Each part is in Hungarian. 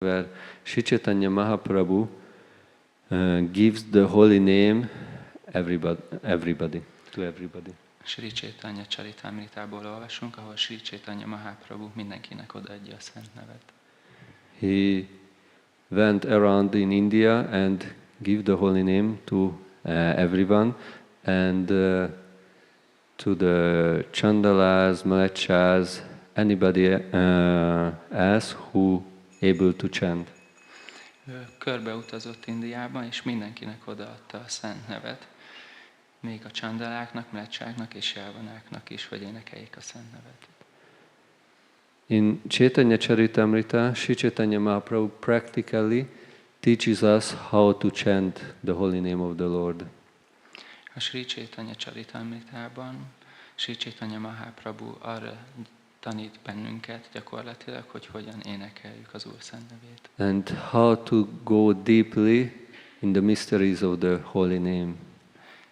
where Sri Chaitanya Mahaprabhu gives the holy name everybody, to everybody. Sri Chaitanya Charitamritából olvasunk, ahol Sri Chaitanya Mahaprabhu mindenkinek odaadja a szent nevet. He went around in India and give the holy name to everyone, and to the Chandalas, Malechas, anybody else who able to chant. Körbeutazott Indiában, és mindenkinek odaadta a szent nevet, még a csandaláknak, mlecsáknak és jelvanáknak is, hogy énekeljék a szent nevet. In Chaitanya Charitamrita, Sri Chaitanya Mahaprabhu practically teaches us how to chant the holy name of the Lord. A Sri Chaitanya Charitamritában Sri Chaitanya Mahaprabhu arra tanít bennünket gyakorlatilag, hogy hogyan énekeljük az Úr szent nevét. And how to go deeply in the mysteries of the holy name.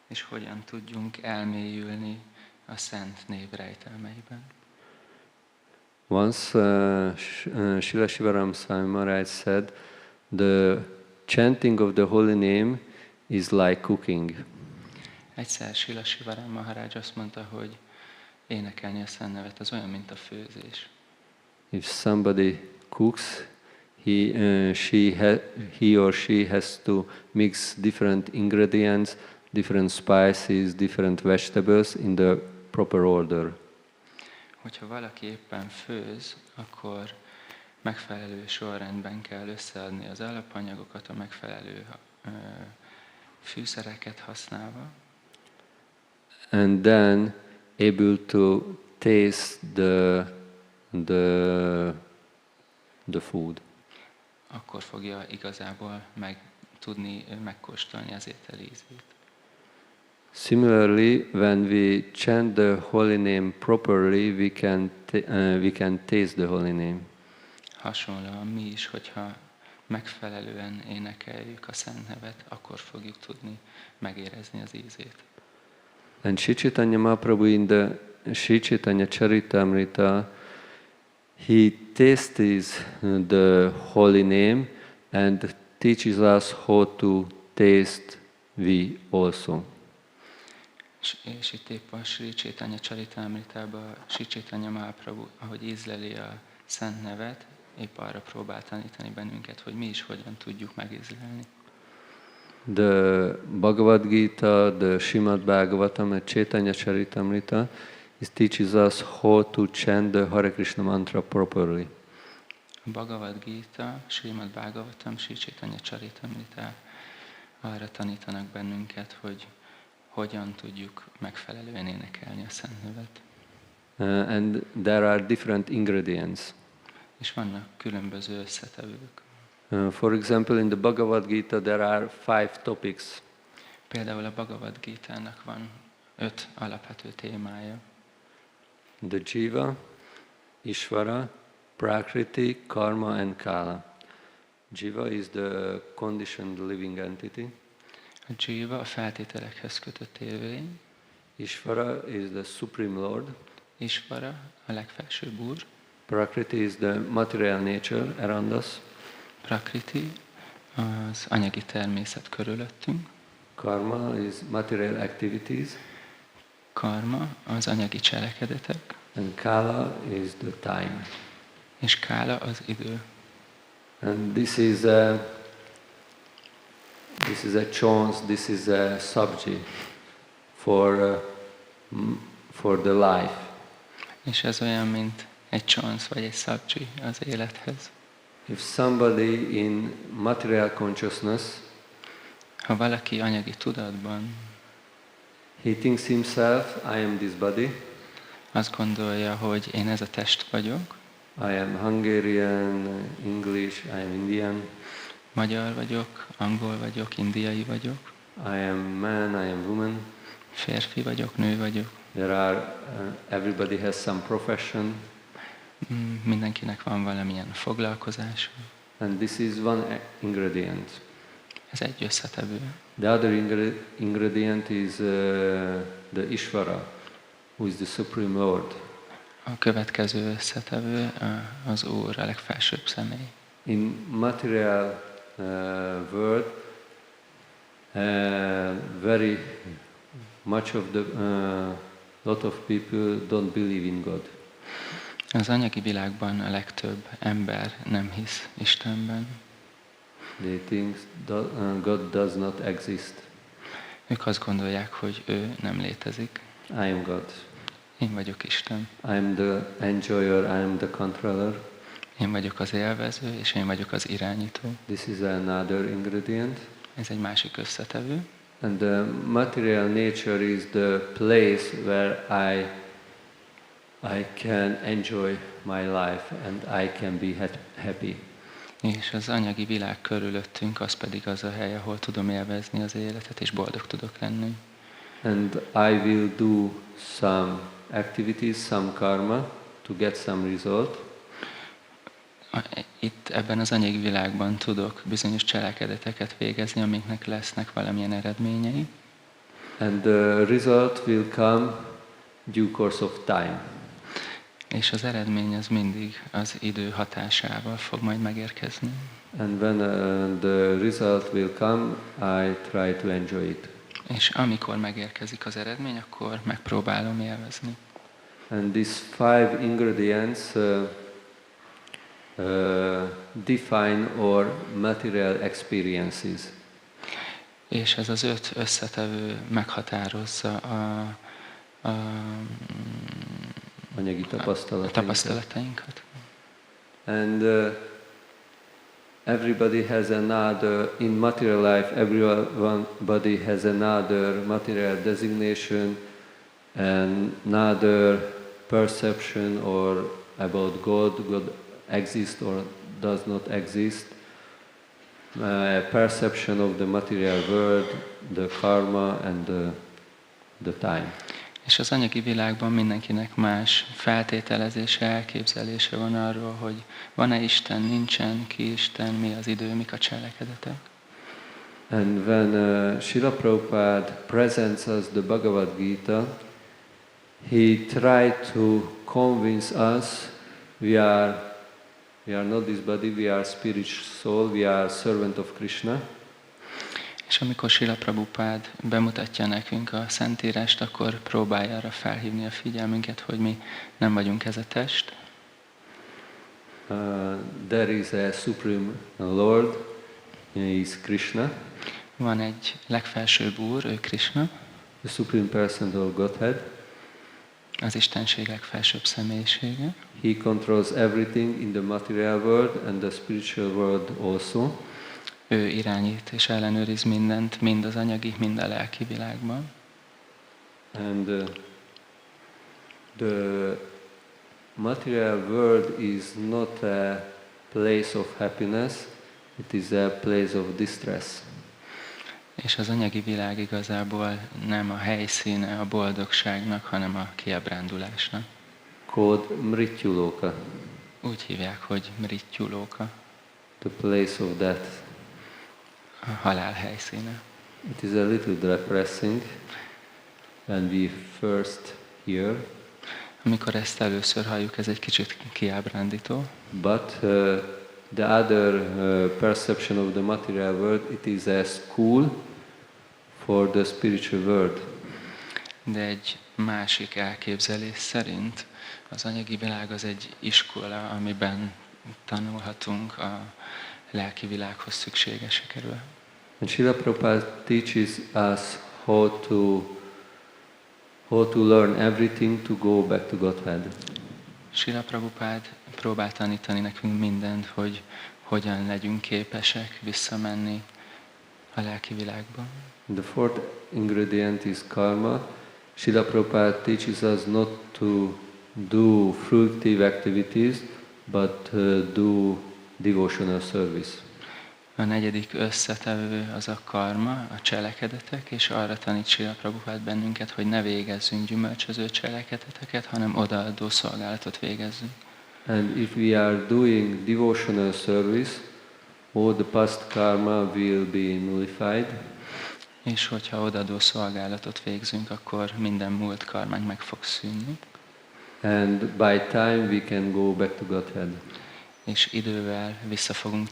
És hogyan tudjunk elmélyülni a szent név rejtelmeiben. Once Srila Shivaram Swami Maharaj said, the chanting of the holy name is like cooking. Egyszer Srila Shivaram Maharaj azt mondta, hogy énekelni a szent nevet az olyan, mint a főzés. If somebody cooks, he or she has to mix different ingredients, different spices, different vegetables in the proper order. Hogyha valaki éppen főz, akkor megfelelő sorrendben kell összeadni az alapanyagokat, a megfelelő fűszereket használva. And then able to taste the food. Akkor fogja igazából tudni megkóstolni az étel ízét. Similarly, when we chant the holy name properly, we can taste the holy name. Hasonlóan mi is, hogyha megfelelően énekeljük a szent nevet, akkor fogjuk tudni megérezni az ízét. And Sri Chaitanya Mahaprabhu in the Sri Chaitanya Charitamrita, he tastes the holy name and teaches us how to taste we also. És itt épp a Sri Chaitanya Charitamritában Sri Chaitanya Mahaprabhu, ahogy ízleli a szent nevet, épp arra próbál tanítani bennünket, hogy mi is hogyan tudjuk megízlelni. The Bhagavad Gita, the Srimad Bhagavatam, and Chaitanya Charitamrita, it teaches us how to chant the Hare Krishna mantra properly. A Bhagavad Gita, Srimad Bhagavatam, Sri Chaitanya Charitamrita arra tanítanak bennünket, hogy hogyan tudjuk megfelelően énekelni a szent nevet. And there are different ingredients. És vannak különböző összetevők. For example, in the Bhagavad Gita there are 5 topics. Például a Bhagavad Gita-nak van 5 alapvető témája. The Jiva, Ishvara, Prakriti, Karma and Kala. Jiva is the conditioned living entity. A Jiva a feltételekhez kötött élőlény. Ishvara is the Supreme Lord. Ishvara a legfelsőbb Úr. Prakriti is the material nature around us. Prakriti az anyagi természet körülöttünk. Karma is material activities. Karma az anyagi cselekedetek. And Kala is the time. És Kála az idő. And this is a chance, this is a subject for the life. És ez olyan, mint egy csonc vagy egy szabcsi az élethez. If somebody in material consciousness, ha valaki anyagi tudatban, he thinks himself, I am this body. Azt gondolja, hogy én ez a test vagyok. I am Hungarian, English, I am Indian. Magyar vagyok, angol vagyok, indiai vagyok. I am man, I am woman. Férfi vagyok, nő vagyok. Everybody has some profession. Mindenkinek van valamilyen foglalkozása. And this is one ingredient. Ez egy összetevő. The other ingredient is the Ishvara, who is the Supreme Lord. A következő összetevő az Úr, a legfelsőbb személy. in material world, very much of the lot of people don't believe in God. Az anyagi világban a legtöbb ember nem hisz Istenben. They think God does not exist. Ők azt gondolják, hogy ő nem létezik. I am God. Én vagyok Isten. I am the enjoyer, I am the controller. Én vagyok az élvező, és én vagyok az irányító. This is another ingredient. Ez egy másik összetevő. And the material nature is the place where I can enjoy my life and I can be happy. És az anyagi világ körülöttünk, az pedig az a hely, ahol tudom élvezni az életet, és boldog tudok lenni. And I will do some activities, some karma to get some result. Itt ebben az anyagi világban tudok bizonyos cselekedeteket végezni, amiknek lesznek valamilyen eredményei. And the result will come due course of time. És az eredmény az mindig az idő hatásával fog majd megérkezni. And when the result will come, I try to enjoy it. És amikor megérkezik az eredmény, akkor megpróbálom élvezni. And these 5 ingredients define our material experiences. És ez az 5 összetevő meghatározza Anyagi tapasztalatainkat. And everybody has another, in material life, everybody has another material designation, another perception or about God exists or does not exist, perception of the material world, the karma and the time. És az anyagi világban mindenkinek más feltételezése, elképzelése van arról, hogy van-e Isten, nincsen, ki Isten, mi az idő, mik a cselekedetek. And when Srila Prabhupada presents us the Bhagavad Gita, he tried to convince us we are not this body, we are spiritual soul, we are servant of Krishna. És amikor Srila Prabhupád bemutatja nekünk a Szentírást, akkor próbálja arra felhívni a figyelmünket, hogy mi nem vagyunk ez a test. There is a Supreme Lord, he is Krishna. Van egy legfelsőbb úr, ő Krishna. The Supreme Person of Godhead. Az Istenség legfelsőbb személyisége. He controls everything in the material world and the spiritual world also. Ő irányít és ellenőriz mindent, mind az anyagi, mind a lelki világban. And the material world is not a place of happiness, it is a place of distress. És az anyagi világ igazából nem a helyszíne a boldogságnak, hanem a kiábrándulásnak. Called Mrityuloka. Úgy hívják, hogy Mrityuloka. The place of death. A halál helyszíne. It is a little depressing when we first hear. Amikor ezt először halljuk, ez egy kicsit kiábrándító. But the other perception of the material world, it is a school for the spiritual world. De egy másik elképzelés szerint az anyagi világ az egy iskola, amiben tanulhatunk a lelki világhoz szükségesekről. And Srila Prabhupada teaches us how to learn everything to go back to Godhead. Srila Prabhupada próbál tanítani nekünk mindent, hogy hogyan legyünk képesek visszamenni a lelki világba. The 4th ingredient is karma. Srila Prabhupada teaches us not to do fruitive activities, but do devotional service. A 4. összetevő az a karma, a cselekedetek, és arra tanít Srila Prabhupada bennünket, hogy ne végezzünk gyümölcsöző cselekedeteket, hanem odaadó szolgálatot végezzünk. And if we are doing devotional service, all the past karma will be nullified. És hogyha odaadó szolgálatot végzünk, akkor minden múlt karmánk meg fog szűnni. And by time we can go back to Godhead. és idővel vissza fogunk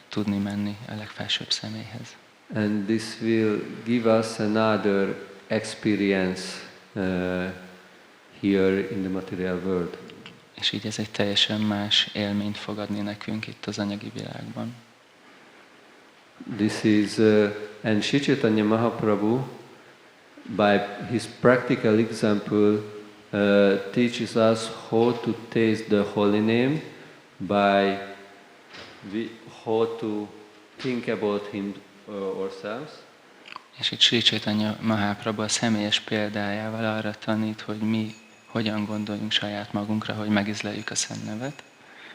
tudni menni a legfelsőbb személyhez. And this will give us another experience here in the material world. És így ez egy teljesen más élményt fog adni nekünk itt az anyagi világban. This is, and Sri Chaitanya Mahaprabhu, by his practical example, teaches us how to taste the holy name by how to think about him ourselves. És itt Sri Chaitanya Mahaprabhu a személyes példájával arra tanít, hogy mi hogyan gondoljunk saját magunkra, hogy megízleljük a Szent nevet.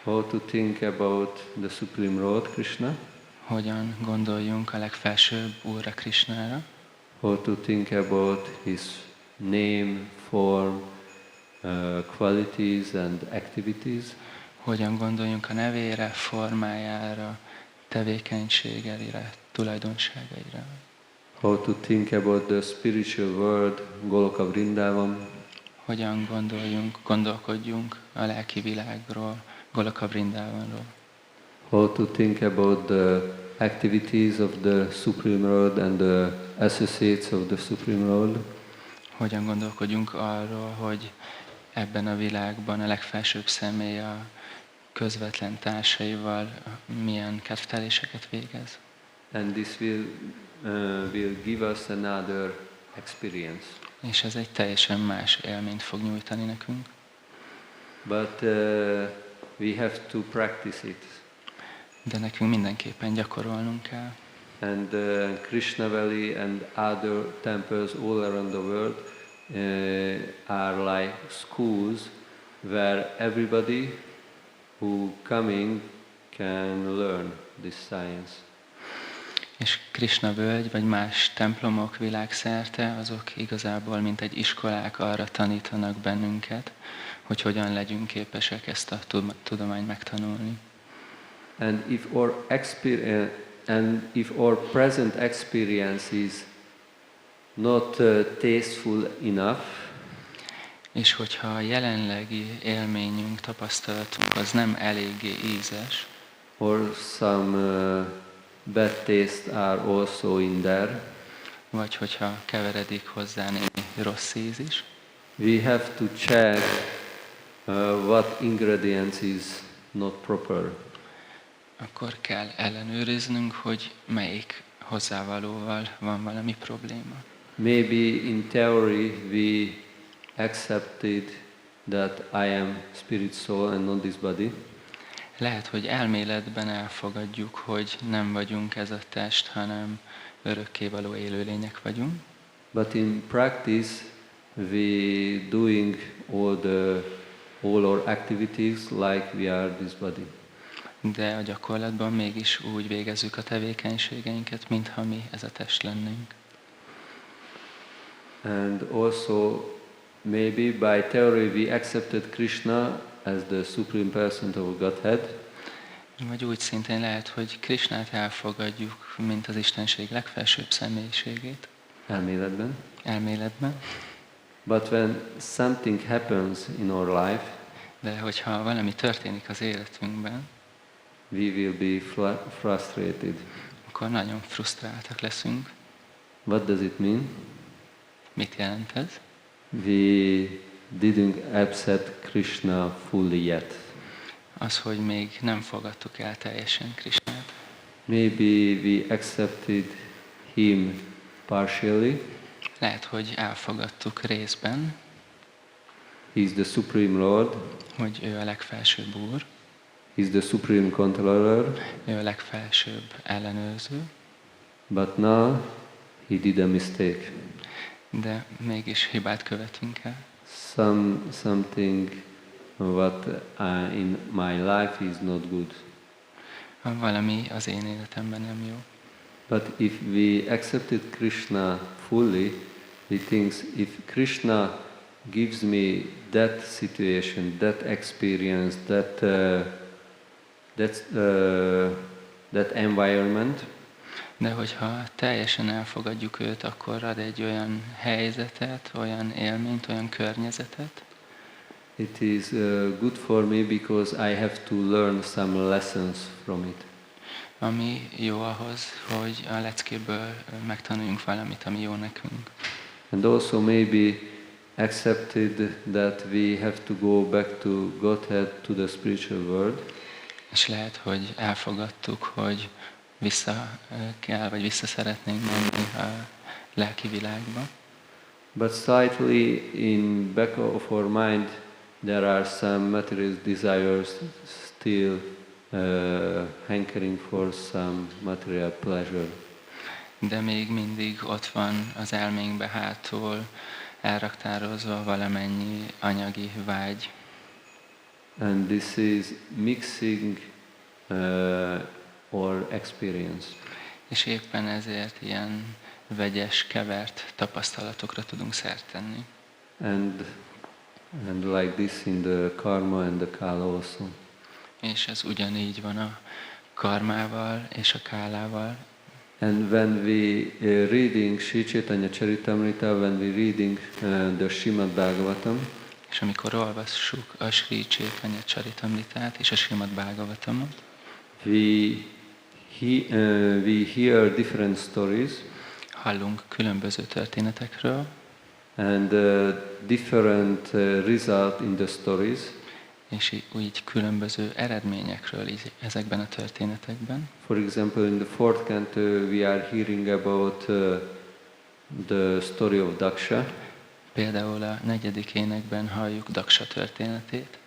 How to think about the Supreme Lord Krishna. Hogyan gondoljunk a legfelsőbb Úrra Krishnára. How to think about his name, form, qualities and activities. Hogyan gondoljunk a nevére, formájára, tevékenységeire, tulajdonságaira. How to think about the spiritual world, Goloka Vrindavan. Hogyan gondolkodjunk a lelki világról, Goloka Vrindavanról. How to think about the activities of the Supreme Lord and the associates of the Supreme Lord. Hogyan gondolkodjunk arról, hogy ebben a világban a legfelsőbb személy a közvetlen társaival milyen kedvteléseket végez. And this will give us another experience. És ez egy teljesen más élményt fog nyújtani nekünk. But we have to practice it. De nekünk mindenképpen gyakorolnunk kell. And Krishna Valley and other temples all around the world are like schools where everybody who coming can learn this science. És Krishna völgy, vagy más templomok világszerte, azok igazából mint egy iskolák arra tanítanak bennünket, hogy hogyan legyünk képesek ezt a tudományt megtanulni. And if our present experience is not tasteful enough, és hogyha a jelenlegi élményünk, tapasztalatunk az nem eléggé ízes, or some bad taste are also in there, vagy hogyha keveredik hozzá némi rossz íz is, we have to check what ingredients is not proper. akkor kell ellenőriznünk, hogy melyik hozzávalóval van valami probléma. Maybe in theory we accepted that I am spirit soul and not this body. Lehet, hogy elméletben elfogadjuk, hogy nem vagyunk ez a test, hanem örökkévaló élőlények vagyunk. But in practice we doing all our activities like we are this body. De a gyakorlatban mégis úgy végezzük a tevékenységeinket, mintha mi ez a test lennénk. And also maybe by theory we accepted Krishna as the supreme person of Godhead. Vagy úgy szintén lehet, hogy Krishnát elfogadjuk, mint az Istenség legfelsőbb személyiségét. Elméletben. Elméletben. But when something happens in our life, De hogyha valami történik az életünkben, we will be frustrated. akkor nagyon frusztráltak leszünk. What does it mean? Mit jelent ez? We didn't accept Krishna fully yet. Az, hogy még nem fogadtuk el teljesen Krishnát. Maybe we accepted him partially. Lehet, hogy elfogadtuk részben, He's the Supreme Lord. hogy ő a legfelsőbb Úr, He's the Supreme Controller. ő a legfelsőbb ellenőrző, But now he did a mistake. de mégis hibát követünk el. Something what in my life is not good. Valami az én életemben nem jó. But if we accepted Krishna fully, he thinks if Krishna gives me that situation, that experience, that environment, De hogyha teljesen elfogadjuk őt, akkor ad egy olyan helyzetet, olyan élményt, olyan környezetet, it is good for me because I have to learn some lessons from it. Ami jó ahhoz, hogy a leckéből megtanuljunk valamit, ami jó nekünk. And also maybe accepted that we have to go back to Godhead, to the spiritual world. És lehet, hogy elfogadtuk, hogy vissza kell, vagy vissza szeretnénk menni a lelki világba. But slightly in back of our mind there are some material desires still hankering for some material pleasure. De még mindig ott van az elménkbe hátul elraktározva valamennyi anyagi vágy. And this is mixing our experience. És éppen ezért ilyen vegyes, kevert tapasztalatokra tudunk szert tenni. And like this in the karma and the kala also. És ez ugyanígy van a karmával és a kálával. And when we reading Sri Chaitanya Charitamrita, when we reading the Srimad Bhagavatam, És amikor olvassuk a Sri Chaitanya Charitamritát és a Srimad Bhagavatamot, we hear different stories hallunk különböző történetekről, and different result in the stories. és úgy különböző eredményekről így ezekben a történetekben. For example, in the fourth canto, we are hearing about the story of Daksha. Például a 4. énekben halljuk Daksa történetét.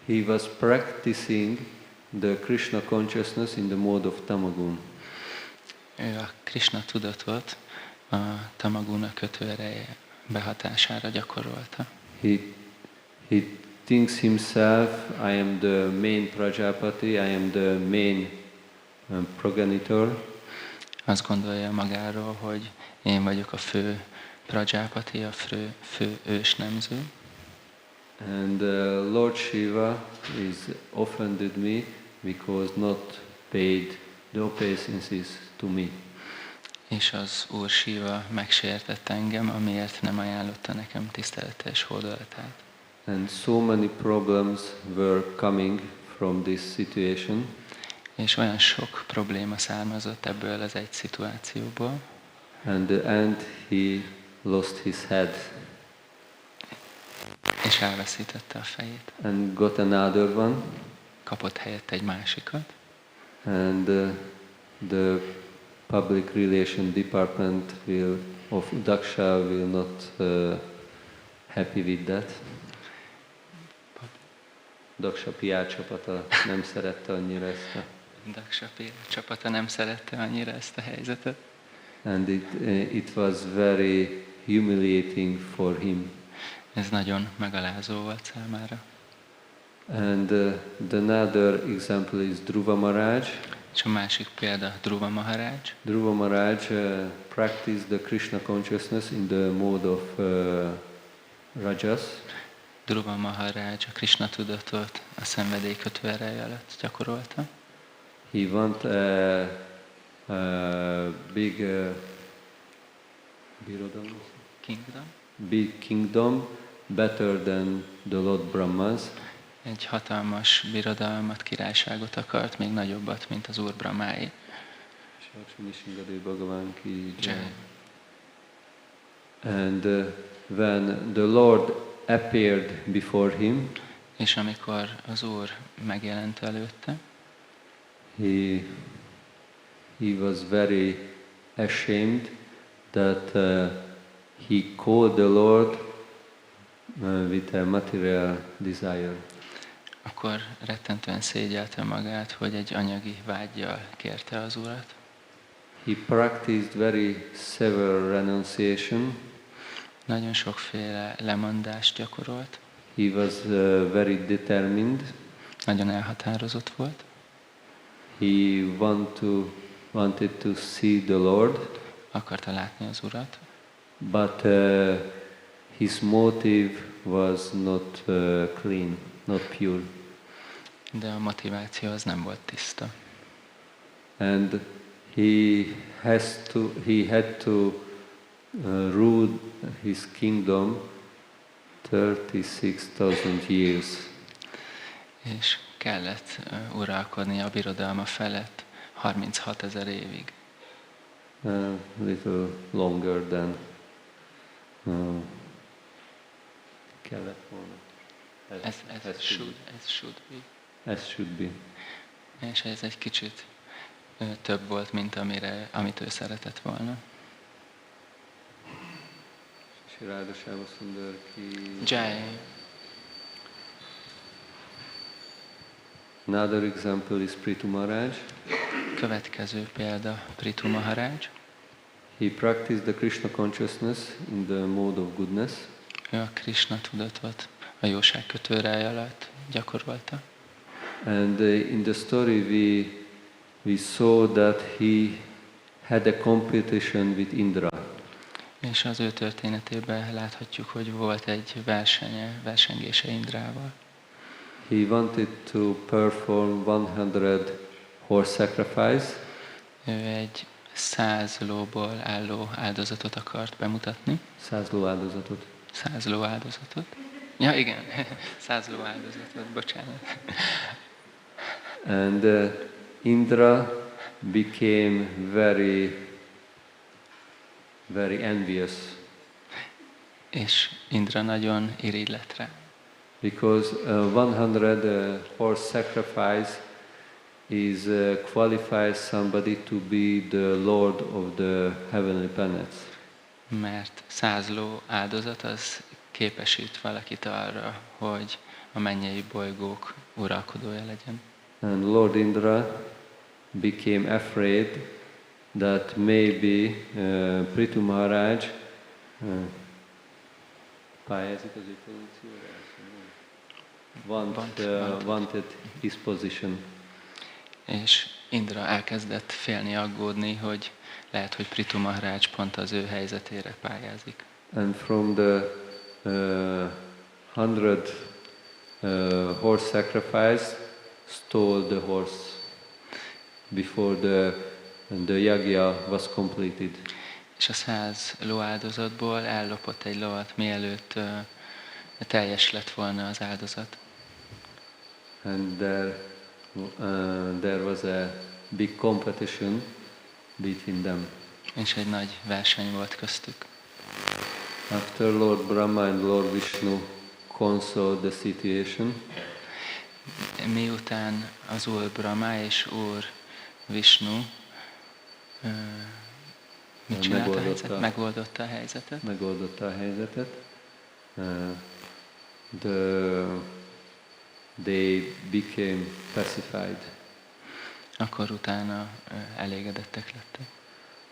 He was practicing the Krishna consciousness in the mode of tamagun. Ő a Krishna tudatot a tamaguna kötőereje behatására gyakorolta. He thinks himself, I am the main Prajapati, I am the main progenitor. Azt gondolja magáról, hogy én vagyok a fő Prajapati, a fő ősnemző. And Lord Shiva is offended me because not paid the obeisances to me. És az Úr Shiva megsértett engem, amiért nem ajánlotta nekem tiszteletes hódolatát. And so many problems were coming from this situation. És olyan sok probléma származott ebből az egy szituációból. And at the end he lost his head. És elveszítette a fejét. And got another one. Kapott helyett egy másikat. And the public relation department of Daksha will not happy with that. Daksha PR csapata nem szerette annyira ezt a... Daksa PR csapata nem szerette annyira ezt a helyzetet. And it was very humiliating for him. Ez nagyon megalázó volt számára. And the another example is Dhruva Maharaj. És a másik példa Dhruva Maharaj. Dhruva Maharaj practiced the Krishna consciousness in the mode of Rajas. Dhruva Maharaj a Krishna tudatot a szenvedély kötőereje alatt gyakorolta. He want a big big kingdom better than the Lord Brahma's. Egy hatalmas birodalmat, királyságot akart, még nagyobbat, mint az Úr Brahmáé. And when the Lord appeared before him, és amikor az Úr megjelent előtte, he was very ashamed that he called the Lord with a material desire. Akkor rettentően szégyelte magát, hogy egy anyagi vággyal kérte az Urat. He practiced very severe renunciation. Nagyon sokféle lemondást gyakorolt. He was very determined. Nagyon elhatározott volt. He wanted to see the Lord. Akarta látni az Urat. But his motive was not clean, not pure. De a motiváció az nem volt tiszta. And he had to rule his kingdom 36,000 years. És kellett uralkodni a birodalma felett 36 000 évig. Little longer than kellett volna. Ez should be. As should be. És ez egy kicsit több volt, mint amit ő szeretett volna. Shri Radha Sundar ki Jai. Another example is Prithu Maharaj. Következő példa Prithu Maharaj. He practiced the Krishna consciousness in the mode of goodness. Ő a Krishna tudatot a jóság kötőrája alatt gyakorolta. And in the story we saw that he had a competition with Indra. És az ő történetében láthatjuk, hogy volt egy versengése Indrával. He wanted to perform 100 horse sacrifice. Ő egy 100 lóból álló áldozatot akart bemutatni. 100 ló áldozatot. 100 ló áldozatot. Ja, igen, 100 ló áldozatot, bocsánat. And Indra became very envious. És Indra nagyon irigy lett rá. Because 100 horse sacrifice is qualifies somebody to be the lord of the heavenly planets. Mert 100 ló áldozat az képesít valakit arra, hogy a mennyei bolygók uralkodója legyen. And Lord Indra became afraid that maybe Prithu Maharaj pályázik az ő pozícióra? Wanted his position. És Indra elkezdett félni, aggódni, hogy lehet, hogy Prithu Maharaj pont az ő helyzetére pályázik. And from the 100 horse sacrifice, stole the horse before the yagya was completed. És a 100 lóáldozatból ellopott egy lovat, mielőtt teljes lett volna az áldozat. And there was a big competition between them. És egy nagy verseny volt köztük. After Lord Brahma and Lord Vishnu consoled the situation, miután az Úr Brahma és Úr Vishnu mit csinált a helyzet? Megoldotta a helyzetet. Megoldotta a helyzetet. They became pacified. Akkor utána elégedettek lettek.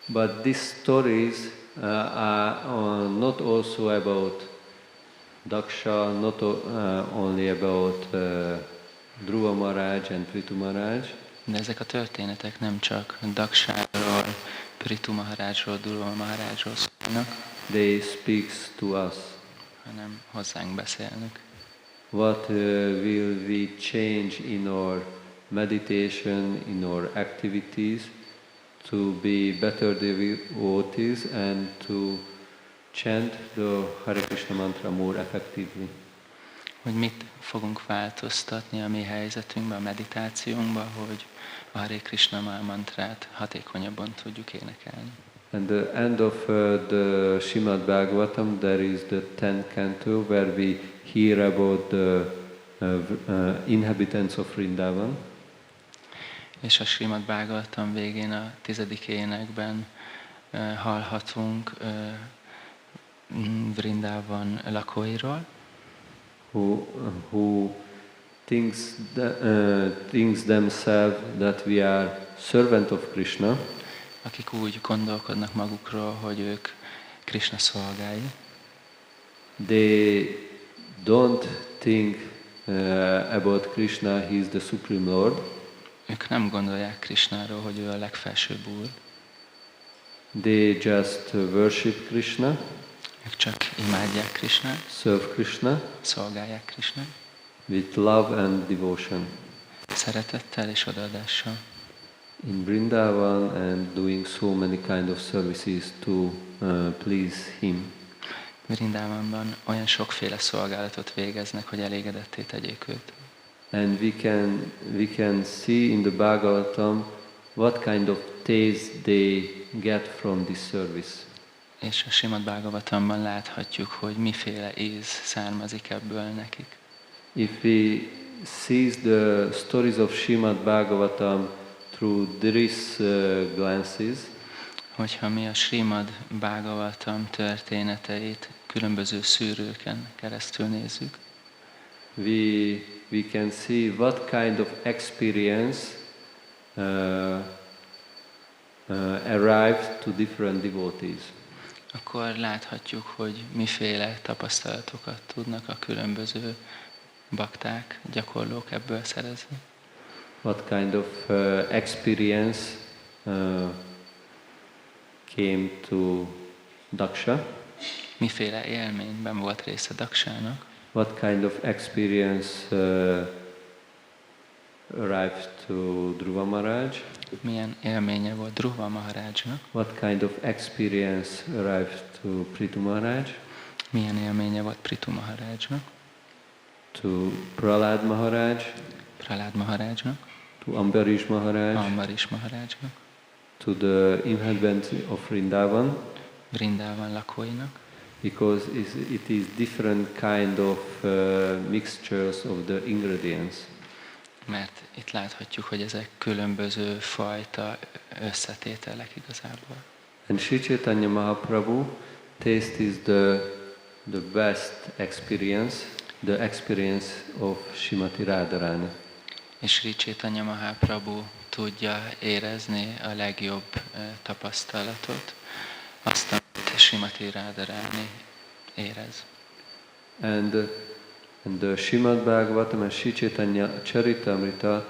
But these stories are not also about Daksha, not only about Dhruva Maharaj and Prithu Maharaj. De ezek a történetek nem csak Daksáról, Prithu Maharajról, Dhruva Maharajról szólnak. They speaks to us. Hanem hozzánk beszélnek. What will we change in our meditation, in our activities to be better devotees and to chant the Hare Krishna mantra more effectively? Hogy mit fogunk változtatni a mi helyzetünkben, a meditációnkban, hogy a Hare Krishna mantrát hatékonyabban tudjuk énekelni. And the end of the Srimad Bhagavatam, there is the 10th canto where we hear about the inhabitants of Vrindavan. És a Srimad Bhagavatam végén a 10. énekben hallhatunk Vrindavan lakóiról, who thinks themselves that we are servant of Krishna. Akik úgy gondolkodnak magukról, hogy ők Krishna szolgái. They don't think about Krishna, he is the Supreme Lord. Ők nem gondolják Krishnáról, hogy ő a legfelsőbb úr. They just worship Krishna. Ők csak imádják Krishnát. Serve Krishna. Szolgálják Krishnát. With love and devotion. Szeretettel és odaadással. In Vrindavan and doing so many kind of services to please him. Vrindávanban olyan sokféle szolgálatot végeznek, hogy elégedetté tegyék őt. And we can see in the Bhagavatam what kind of taste they get from this service. És a Srimad Bhagavatamban láthatjuk, hogy miféle íz származik ebből nekik. If we see the stories of Srimad Bhagavatam through these glances, Hogyha mi a Srimad Bhagavatam történeteit különböző szűrőken keresztül nézzük, we can see what kind of experience arrived to different devotees. akkor láthatjuk, hogy miféle tapasztalatokat tudnak a különböző bakták, gyakorlók ebből szerezni. What kind of experience came to Daksha? Miféle élményben volt része Daksának? What kind of experience arrived to Dhruva Maharaj? Milyen élménye volt Dhruva Maharajnak? What kind of experience arrived to Prithu Maharaj? Milyen élménye volt Prithu Maharajnak? To Prahlad Maharaj? Prahlad Maharajnak? To Ambarish Maharaj? Ambarish Maharajnak? To the inhabitants of Vrindavan? Vrindavan lakóinak? Because it is different kind of mixtures of the ingredients. Mert itt láthatjuk, hogy ezek különböző fajta összetételek igazából. And Sri Chaitanya Mahaprabhu tastes the best experience, the experience of Srimati Radharani. És Sri Chaitanya Mahaprabhu tudja érezni a legjobb tapasztalatot, azt, amit Srimati Radharani érez. And the Srimad Bhagavatam and Sri Chaitanya Charitamrita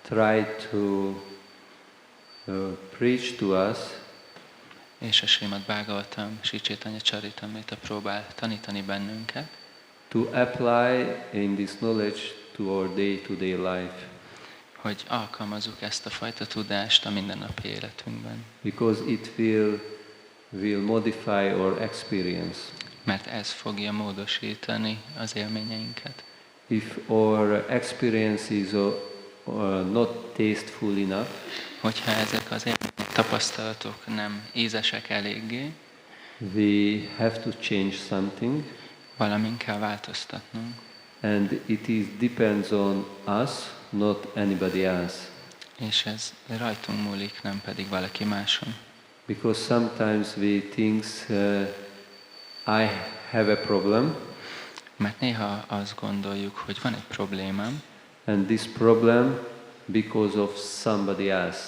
try to preach to us És a Srimad Bhagavatam, Sri Chaitanya Charitamrita próbál tanítani bennünket, to apply in this knowledge to our day-to-day life. hogy alkalmazzuk ezt a fajta tudást a mindennapi életünkben. Because it will modify our experience. Mert ez fogja módosítani az élményeinket. If our experience is not tasteful enough, Hogyha ezek az tapasztalatok nem ízesek eléggé, we have to change something, valamin kell változtatnunk. and it depends on us, not anybody else. És ez rajtunk múlik, nem pedig valaki máson. Because sometimes we think I have a problem, Mert néha azt gondoljuk, hogy van egy problémám, and this problem because of somebody else.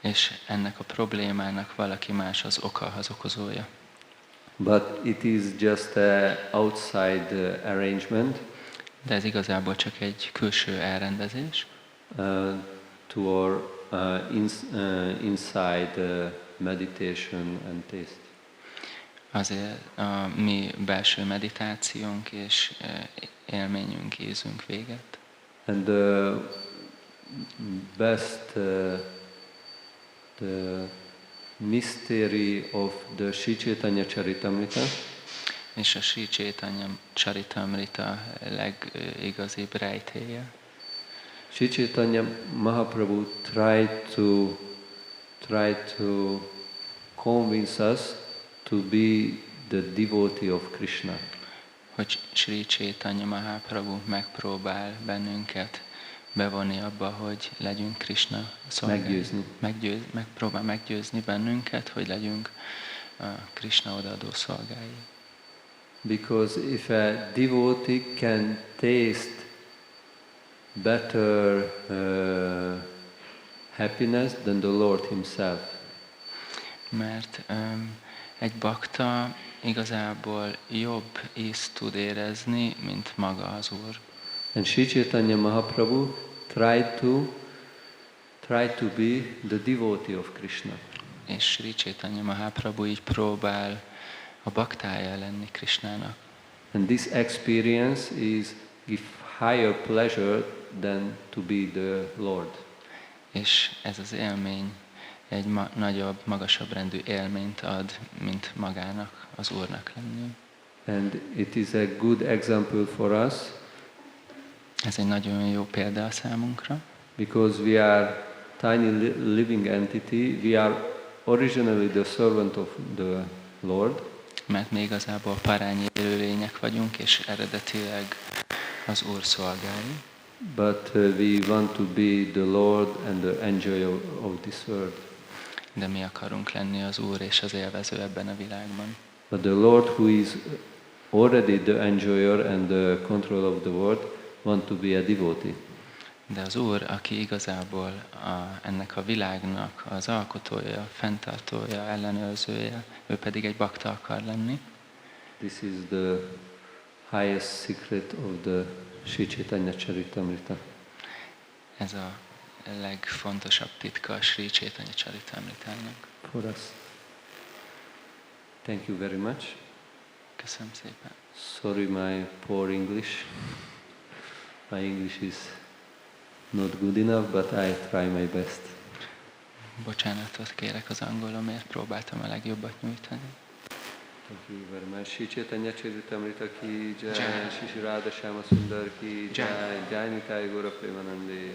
és ennek a problémának valaki más az oka, az okozója. But it is just an outside arrangement De ez igazából csak egy külső elrendezés, to our inside meditation and taste. azért a mi belső meditációnk és élményünk, ízünk véget. And the best, the mystery of the Sri Chaitanya Charitamrita És a Sri Chaitanya Charitamrita legigazibb rejtélye. Sri Chaitanya Mahaprabhu tried to convince us to be the devotee of Krishna. Hogy Sri Chaitanya Mahaprabhu megpróbál bennünket bevonni abba, hogy legyünk Krishna szolgái. Megpróbál meggyőzni bennünket, hogy legyünk Krishna odaadó szolgái. Because if a devotee can taste better happiness than the Lord Himself, Mert egy bakta igazából jobb ízt tud érezni, mint maga az Úr. and Sri Chaitanya Mahaprabhu tried to be the devotee of Krishna. És Sri Chaitanya Mahaprabhu így próbál a baktája lenni Krishnának. And this experience give higher pleasure than to be the Lord. És ez az élmény egy nagyobb, magasabb rendű élményt ad, mint magának, az Úrnak lenni. And it is a good example for us Ez egy nagyon jó példa a számunkra, because we are tiny living entity. We are originally the servant of the Lord. mert mi igazából parányi élőlények vagyunk, és eredetileg az Úr szolgái. But we want to be the Lord and the enjoyer of this world. De mi akarunk lenni az Úr és az élvező ebben a világban. But the Lord, who is already the enjoyer and the control of the world, want to be a devotee. De az Úr, aki igazából ennek a világnak az alkotója, fenntartója, ellenőrzője, ő pedig egy bakta akar lenni. This is the highest secret of the Sri Chaitanya Charitamrita. Ez a legfontosabb titka a Sri Chaitanya Charitamritának. For us. Thank you very much. Köszönöm szépen. Sorry my poor English. My English is not good enough, but I try my best. Bocsánatot kérek az angolomért, próbáltam a legjobbat nyújtani. Thank you very much. Shri Chaitanya Charitamrita ki jai, Jai. Shri Radha Shyama Sundar ki jai, Jai Nitai Gaura Premanande.